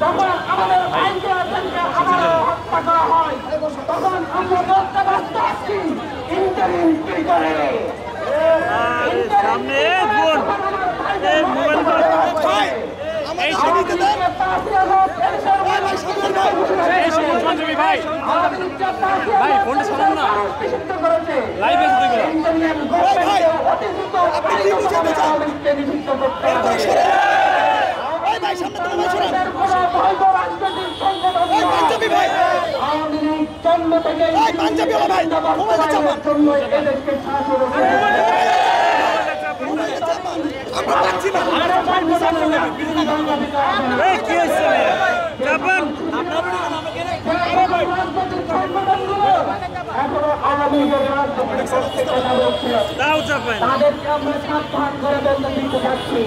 যখন আমাদের ভাইকে আবারও হত্যা করা হয় তখন আমরা বলতে বাধ্য আছি ইন্টারিম কি করে জন্ম থেকে এখনো আওয়ামী তাদেরকে আমরা সাবধান করে বলতে দিতে যাচ্ছি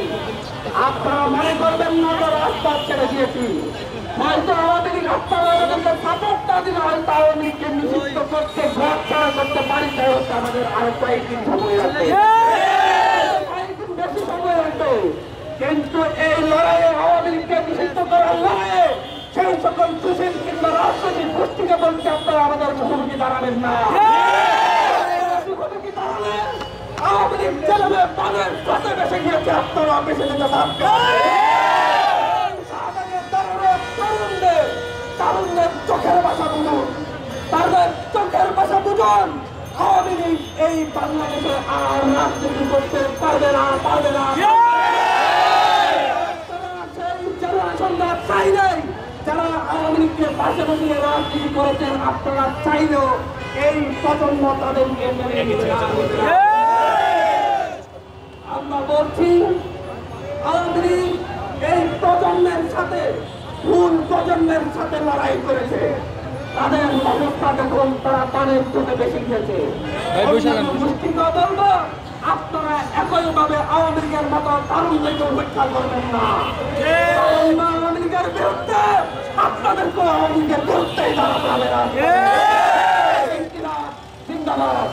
আপনারা মনে করবেন না তো রাস্তা ছেড়ে দিয়েছি হয়তো আওয়ামী লীগ আপনারা সাপোর্টটা দিলে হয়তো আওয়ামী লীগকে নিষিদ্ধ করতে ঘর ছাড়া করতে পারি তাই হচ্ছে আমাদের আর কয়েকদিন সময় আছে কয়েকদিন বেশি সময় আছে কিন্তু এই লড়াইয়ে আওয়ামী লীগকে নিষিদ্ধ করার লড়াইয়ে সেই সকল সুশীল কিংবা রাজনৈতিক গোষ্ঠীকে বলতে আপনারা আমাদের মুখোমুখি দাঁড়াবেন না মুখোমুখি দাঁড়ালে আওয়ামী লীগ যেভাবে পানের সাথে বেসে গিয়েছে আপনারা বেসে যেতে তারুণদের চোখের ভাষা বুঝুন তাদের চোখের ভাষা বুঝুন আওয়ামী লীগ এই বাংলাদেশে আর রাজনীতি করতে পারবে না যারা আওয়ামী লীগকে পাশে বসিয়ে রাজনীতি করেছেন আপনারা চাইলেও এই প্রজন্ম তাদেরকে আমরা বলছি আওয়ামী লীগ এই প্রজন্মের সাথে ভুল প্রজন্মের সাথে লড়াই করেছে তাদের অবস্থা দেখুন তারা পানের চোখে বেশে গিয়েছে গোষ্ঠীকে বলবো আপনারা একইভাবে আওয়ামী লীগের মতো তারুণ্যকে উপেক্ষা করবেন না আওয়ামী লীগের বিরুদ্ধে আপনাদেরকে আওয়ামী লীগের বিরুদ্ধেই দাঁড়াতে হবে না জিন্দাবাদ